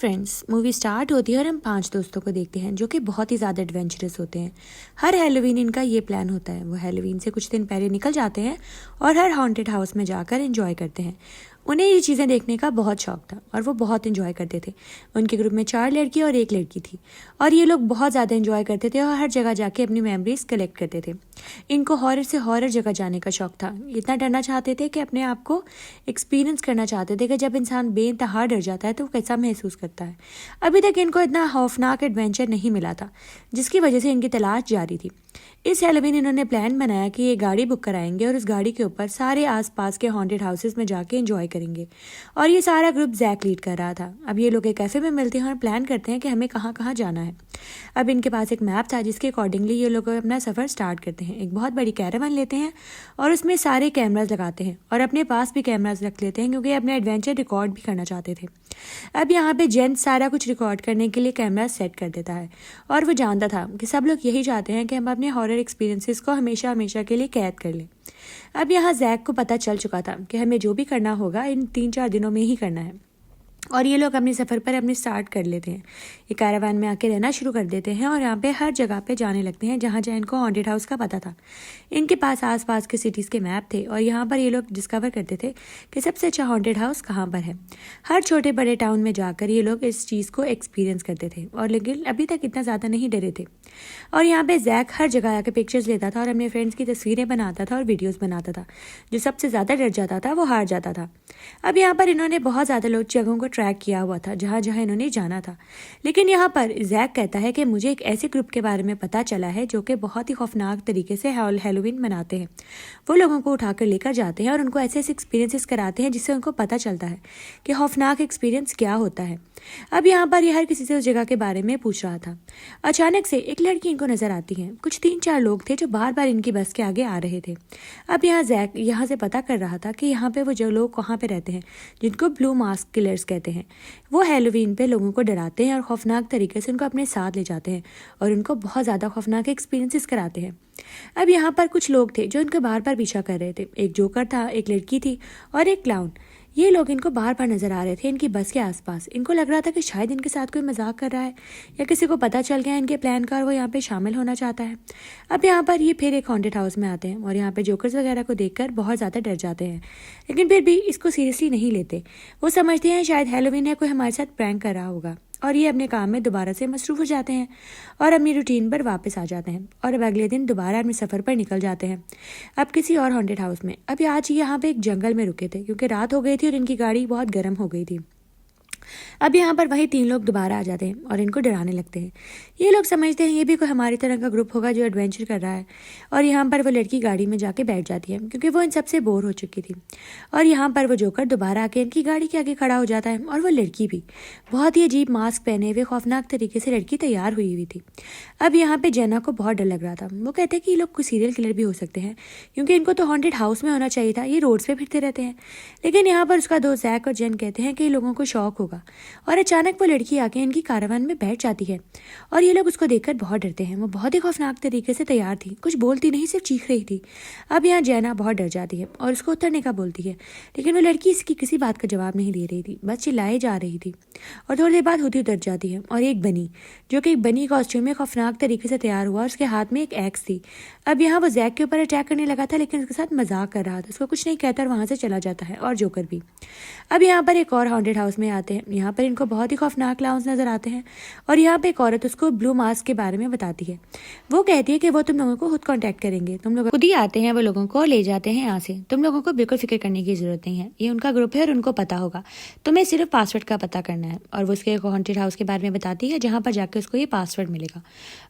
Friends, movie start होती है और हम 5 दोस्तों को देखते हैं जो कि बहुत ही ज़्यादा एडवेंचरस होते हैं। हर हैलोवीन इनका ये प्लान होता है। वो हैलोवीन से कुछ दिन पहले निकल जाते हैं और हर हॉन्टेड हाउस में जाकर एंजॉय करते हैं। उन्हें ये चीज़ें देखने का बहुत शौक था और वो बहुत एंजॉय करते थे। उनके ग्रुप में 4 लड़की और 1 लड़की थी और ये लोग बहुत ज़्यादा एंजॉय करते थे और हर जगह जाके अपनी मेमोरीज कलेक्ट करते थे। इनको हॉरर से हॉरर जगह जाने का शौक था। इतना डरना चाहते थे कि अपने आप को एक्सपीरियंस करना चाहते थे कि जब इंसान बेइंतहा डर जाता है तो वो कैसा महसूस करता है। अभी तक इनको इतना खौफनाक एडवेंचर नहीं मिला था, जिसकी वजह से इनकी तलाश जारी थी। इस हैलोवीन इन्होंने प्लान बनाया कि ये गाड़ी बुक कराएंगे और उस गाड़ी के ऊपर सारे आसपास के हॉन्टेड हाउसेस में जाके एंजॉय करेंगे। और ये सारा ग्रुप जैक लीड कर रहा था। अब ये लोग एक कैफे में मिलते हैं और प्लान करते हैं कि हमें कहाँ कहाँ जाना है। अब इनके पास एक मैप था जिसके अकॉर्डिंगली ये लोग अपना सफ़र स्टार्ट करते हैं। एक बहुत बड़ी कैरावन लेते हैं और उसमें सारे कैमराज लगाते हैं और अपने पास भी कैमराज रख लेते हैं क्योंकि अपने एडवेंचर रिकॉर्ड भी करना चाहते थे। अब यहाँ पे जेन सारा कुछ रिकॉर्ड करने के लिए कैमरा सेट कर देता है और वो जानता था कि सब लोग यही चाहते हैं कि हम अपने हॉरर एक्सपीरियंसेस को हमेशा हमेशा के लिए कैद कर लें। अब यहाँ जैक को पता चल चुका था कि हमें जो भी करना होगा इन 3-4 दिनों में ही करना है और ये लोग अपने सफ़र पर अपने स्टार्ट कर लेते हैं। ये कैरावान में आके रहना शुरू कर देते हैं और यहाँ पे हर जगह पे जाने लगते हैं जहाँ जहाँ इनको हॉन्टेड हाउस का पता था। इनके पास आसपास के सिटीज़ के मैप थे और यहाँ पर ये लोग डिस्कवर करते थे कि सबसे अच्छा हॉन्टेड हाउस कहाँ पर है। हर छोटे बड़े टाउन में जाकर ये लोग इस चीज़ को एक्सपीरियंस करते थे और लेकिन अभी तक इतना ज़्यादा नहीं डरे थे। और यहाँ पे जैक हर जगह आके पिक्चर्स लेता था और अपने फ्रेंड्स की तस्वीरें बनाता था और वीडियोज़ बनाता था। जो सबसे ज़्यादा डर जाता था वो हार जाता था। अब यहाँ पर इन्होंने बहुत ज़्यादा लोग जगहों को ट्रैक किया हुआ था जहाँ जहाँ इन्होंने जाना था। लेकिन यहाँ पर जैक कहता है कि मुझे एक ऐसे ग्रुप के बारे में पता चला है जो कि बहुत ही खौफनाक तरीके से हैलोवीन मनाते हैं। वो लोगों को उठाकर लेकर जाते हैं और उनको ऐसे ऐसे एक्सपीरियंसेस कराते हैं जिससे उनको पता चलता है कि खौफनाक एक्सपीरियंस क्या होता है। अब यहाँ पर ये हर किसी से उस जगह के बारे में पूछ रहा था। अचानक से एक लड़की इनको नजर आती है। कुछ 3-4 लोग थे जो बार बार इनकी बस के आगे आ रहे थे। अब यहाँ जैक यहाँ से पता कर रहा था कि यहाँ पे वो जो लोग कहाँ पे रहते हैं जिनको ब्लू मास्क किलर्स कहते हैं। वो हैलोवीन पे लोगों को डराते हैं और खौफनाक तरीके से उनको अपने साथ ले जाते हैं और उनको बहुत ज़्यादा खौफनाक एक्सपीरियंसेस कराते हैं। अब यहाँ पर कुछ लोग थे जो इनको बार बार पीछा कर रहे थे। एक जोकर था, एक लड़की थी और एक क्लाउन। ये लोग इनको बार बार नजर आ रहे थे इनकी बस के आसपास। इनको लग रहा था कि शायद इनके साथ कोई मजाक कर रहा है या किसी को पता चल गया इनके प्लान का और वो यहाँ पे शामिल होना चाहता है। अब यहाँ पर ये फिर एक हॉन्टेड हाउस में आते हैं और यहाँ पे जोकर्स वगैरह को देखकर बहुत ज़्यादा डर जाते हैं, लेकिन फिर भी इसको सीरियसली नहीं लेते। वो समझते हैं शायद हैलोवीन है, कोई हमारे साथ प्रैंक कर रहा होगा और ये अपने काम में दोबारा से मसरूफ़ हो जाते हैं और अपनी रूटीन पर वापस आ जाते हैं और अब अगले दिन दोबारा अपने सफ़र पर निकल जाते हैं, अब किसी और हॉन्टेड हाउस में। अब आज यहाँ पे एक जंगल में रुके थे क्योंकि रात हो गई थी और इनकी गाड़ी बहुत गर्म हो गई थी। अब यहाँ पर वही 3 लोग दोबारा आ जाते हैं और इनको डराने लगते हैं। ये लोग समझते हैं ये भी कोई हमारी तरह का ग्रुप होगा जो एडवेंचर कर रहा है और यहाँ पर वो लड़की गाड़ी में जाके बैठ जाती है क्योंकि वो इन सबसे बोर हो चुकी थी। और यहाँ पर वो जोकर दोबारा आके इनकी गाड़ी के आगे खड़ा हो जाता है और वो लड़की भी बहुत ही अजीब मास्क पहने हुए खौफनाक तरीके से लड़की तैयार हुई हुई थी। अब यहाँ पे जेना को बहुत डर लग रहा था। वो कहते हैं कि ये लोग कोई सीरियल किलर भी हो सकते हैं क्योंकि इनको तो हॉन्टेड हाउस में होना चाहिए था, ये रोड्स पे फिरते रहते हैं। लेकिन यहाँ पर उसका दोस्त जैक और जेन कहते हैं कि लोगों को शौक होगा और अचानक वो लड़की आके इनकी कारवान में बैठ जाती है और ये लोग उसको देखकर बहुत डरते हैं। वो बहुत ही खौफनाक तरीके से तैयार थी, कुछ बोलती नहीं, सिर्फ चीख रही थी। अब यहाँ जैना बहुत डर जाती है और उसको उतरने का बोलती है, लेकिन वो लड़की इसकी किसी बात का जवाब नहीं दे रही थी, बस चिल्लाए जा रही थी। और थोड़ी देर बाद होती उतर जाती है और एक बनी जो कि एक बनी कॉस्ट्यूम में खौफनाक तरीके से तैयार हुआ, उसके हाथ में एक एक्स थी। अब यहाँ वो जैक के ऊपर अटैक करने लगा था लेकिन उसके साथ मजाक कर रहा था, उसको कुछ नहीं कहता और वहाँ से चला जाता है और जोकर भी। अब यहाँ पर एक और हॉन्टेड हाउस में आते हैं। यहाँ पर इनको बहुत ही खौफनाक क्लाउन्स नजर आते हैं और यहाँ पे एक औरत उसको ब्लू मास्क के बारे में बताती है। वो कहती है कि वो तुम लोगों को खुद कांटेक्ट करेंगे, तुम लोग खुद ही आते हैं, वो लोगों को ले जाते हैं यहाँ से, तुम लोगों को बिल्कुल फिक्र करने की जरूरत नहीं है, ये उनका ग्रुप है और उनको पता होगा, तुम्हें सिर्फ पासवर्ड का पता करना है। और वो उसके हॉन्टेड हाउस के बारे में बताती है जहाँ पर जाकर उसको ये पासवर्ड मिलेगा।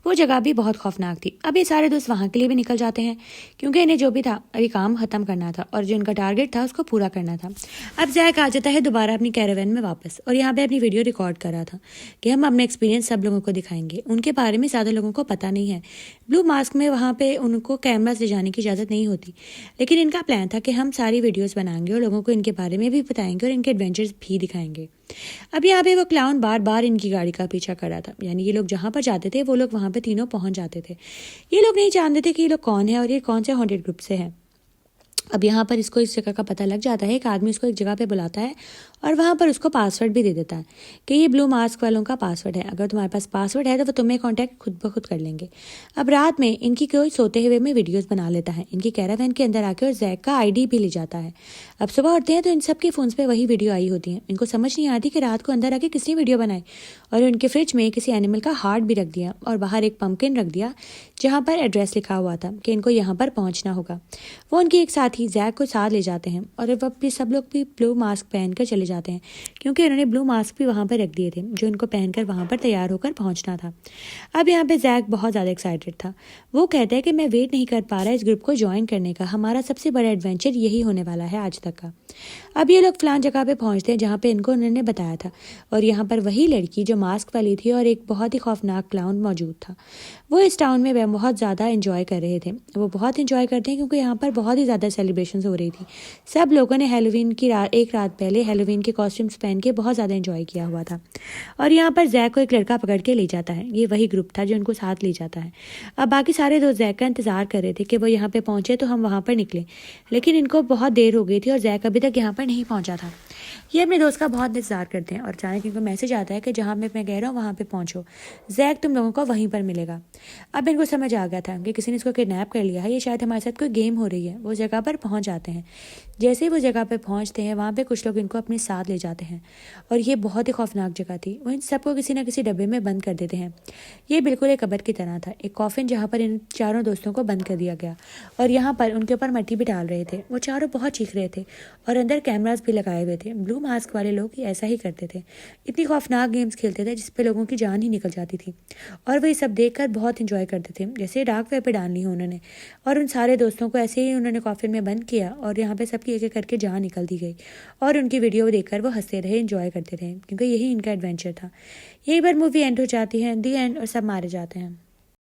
वो जगह भी बहुत खौफनाक थी। अब ये सारे दोस्त वहाँ के लिए भी निकल जाते हैं क्योंकि इन्हें जो भी था अभी काम खत्म करना था और जो उनका टारगेट था उसको पूरा करना था। अब जैक आ जाता है दोबारा अपनी कैरावन में वापस और यहाँ पे अपनी वीडियो रिकॉर्ड कर रहा था कि हम अपने एक्सपीरियंस सब लोगों को दिखाएंगे। उनके बारे में ज़्यादा लोगों को पता नहीं है। ब्लू मास्क में वहाँ पे उनको कैमरास ले जाने की इजाज़त नहीं होती, लेकिन इनका प्लान था कि हम सारी वीडियोस बनाएंगे और लोगों को इनके बारे में भी बताएंगे और इनके एडवेंचर्स भी दिखाएंगे। अब यहाँ पे वो क्लाउन बार बार इनकी गाड़ी का पीछा कर रहा था, यानी ये लोग जहाँ पर जाते थे वो लोग वहाँ पे तीनों पहुँच जाते थे। ये लोग नहीं जानते थे कि ये लोग कौन है और ये कौन से हॉन्टेड ग्रुप से हैं। अब यहाँ पर इसको इस जगह का पता लग जाता है। एक आदमी इसको एक जगह पे बुलाता है और वहाँ पर उसको पासवर्ड भी दे देता है कि ये ब्लू मास्क वालों का पासवर्ड है, अगर तुम्हारे पास पासवर्ड है तो वो तुम्हें कांटेक्ट खुद ब खुद कर लेंगे। अब रात में इनकी कोई सोते हुए में वीडियोस बना लेता है इनकी कैरावैन के अंदर आके और जैक का आईडी भी ले जाता है। अब सुबह उठते हैं तो इन सब के फ़ोन्स पे वही वीडियो आई होती है। इनको समझ नहीं आती कि रात को अंदर आके किसने वीडियो बनाई, और उनके फ्रिज में किसी एनिमल का हार्ट भी रख दिया और बाहर एक पम्पकिन रख दिया जहाँ पर एड्रेस लिखा हुआ था कि इनको यहाँ पर पहुँचना होगा। वो उनके एक साथी जैक को साथ ले जाते हैं और वह भी सब लोग भी ब्लू मास्क पहनकर चले जाते हैं क्योंकि उन्होंने ब्लू मास्क भी वहाँ पर रख दिए थे जो इनको पहनकर वहाँ पर तैयार होकर पहुँचना था। अब यहाँ पे जैक बहुत ज़्यादा एक्साइटेड था। वो कहता है कि मैं वेट नहीं कर पा रहा इस ग्रुप को ज्वाइन करने का, हमारा सबसे बड़ा एडवेंचर यही होने वाला है आज तक का। अब ये लोग फलान जगह पे पहुँचते हैं जहाँ पे इनको उन्होंने बताया था, और यहाँ पर वही लड़की जो मास्क वाली थी और एक बहुत ही खौफनाक क्लाउन मौजूद था। वो इस टाउन में बहुत ज़्यादा इंजॉय कर रहे थे। वो बहुत इंजॉय करते हैं क्योंकि यहाँ पर बहुत ही ज़्यादा सेलिब्रेशंस हो रही थी। सब लोगों ने हैलोवीन की एक रात पहले हैलोवीन के कॉस्ट्यूम्स पहन के बहुत ज़्यादा इंजॉय किया हुआ था। और यहाँ पर जैक को एक लड़का पकड़ के ले जाता है। ये वही ग्रुप था जो उनको साथ ले जाता है। अब बाकी सारे दोस्त जैक का इंतज़ार कर रहे थे कि वो यहाँ पे पहुँचे तो हम वहाँ पर निकले, लेकिन इनको बहुत देर हो गई थी और जैक अभी तक यहाँ पर नहीं पहुँचा था। ये अपने दोस्त का बहुत इंतजार करते हैं और अचानक इनको मैसेज आता है कि जहाँ मैं कह रहा हूँ वहाँ पे पहुँचो, जैक तुम लोगों को वहीं पर मिलेगा। अब इनको समझ आ गया था कि किसी ने इसको किडनैप कर लिया है, ये शायद हमारे साथ कोई गेम हो रही है। वो जगह पर पहुँच जाते हैं। जैसे ही वो जगह पर पहुँचते हैं वहाँ पर कुछ लोग इनको अपने साथ ले जाते हैं और ये बहुत ही खौफनाक जगह थी। वो इन सबको किसी न किसी डब्बे में बंद कर देते हैं। ये बिल्कुल एक कब्र की तरह था, एक कॉफिन जहाँ पर इन चारों दोस्तों को बंद कर दिया गया और यहाँ पर उनके ऊपर मिट्टी भी डाल रहे थे। वो चारों बहुत चीख रहे थे और अंदर कैमरास भी लगाए हुए थे। ब्लू मास्क वाले लोग ऐसा ही करते थे, इतनी खौफनाक गेम्स खेलते थे जिस पे लोगों की जान ही निकल जाती थी, और वे सब देखकर बहुत इंजॉय करते थे। जैसे डार्क वेब पे डालनी हो उन्होंने, और उन सारे दोस्तों को ऐसे ही उन्होंने कॉफिन में बंद किया और यहाँ पे सबकी एक एक करके जान निकल दी गई और उनकी वीडियो देखकर वो हंसते रहे, इंजॉय करते रहे क्योंकि यही इनका एडवेंचर था। यही बार मूवी एंड हो जाती है, दी एंड, और सब मारे जाते हैं।